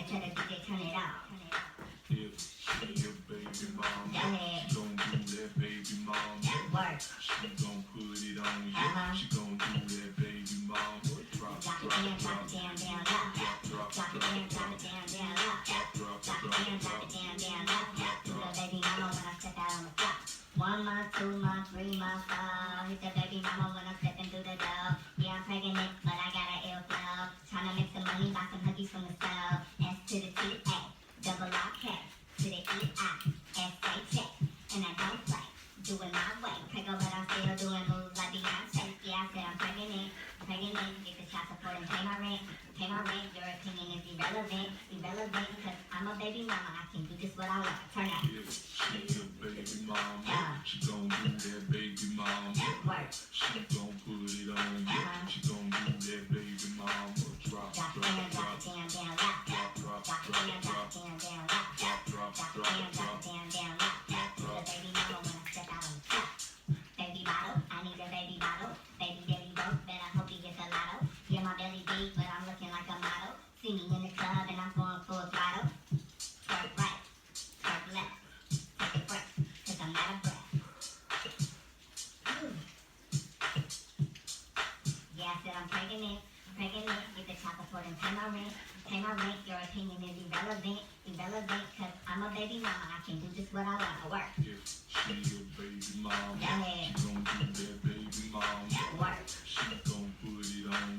and tell the DJ turn it off. If she a baby mom, Go ahead. she gon' do that baby mom. Work. She gon' put it on you. Uh-huh. She gon' do that baby mom. Drop, Drop it drop, down, drop drop, it down, down, low. drop, drop, Drop it drop, down, drop it down, down, low. drop, Drop it down, drop it down, down, low. Do the baby mama when I step out on the floor. 1 month, 2 months, 3 months, 4. Hit the baby mama when I'm stepping through the door. Yeah, I'm pregnant, but I got an ill flow. Tryna make some money, buy some huggies from the store. S to the T, A, double R, K, to the E, I, S, A, check. And I don't play, do it my way. Preggo, but I'm still doing moves like Beyonce. Yeah, I said I'm pregnant, get the child support and pay my rent. Pay my rent, your opinion is irrelevant, cause I'm a baby mama, I can do just what I want. Turn up. If she a baby mom, Yeah. she gon' do that baby mom. Work. She gon' put it on you. Uh-huh. She gon' do that baby mom. Drop, Drop drop, it down, drop drop, it down, down, low. drop, drop, Drop it drop, down, drop drop, it down, down, low. drop, drop, Drop it drop, down, drop drop. it down, down, low. Do the baby mama when I step out on the floor. Baby bottle, I need a baby bottle. Baby daddy broke, but I hope he gets a lotto. Yeah, my belly big, but I'm looking like a model. See me in the club and I'm going full throttle. Twerk right, twerk left. Take a breath, cause I'm out of breath. Ooh. Yeah, I said I'm pregnant, get the child support and pay my rent, your opinion is irrelevant, cause I'm a baby mama, I can do just what I wanna work. If she a baby mom, Go ahead. she gon' do that baby mom. Work. She gon' put it on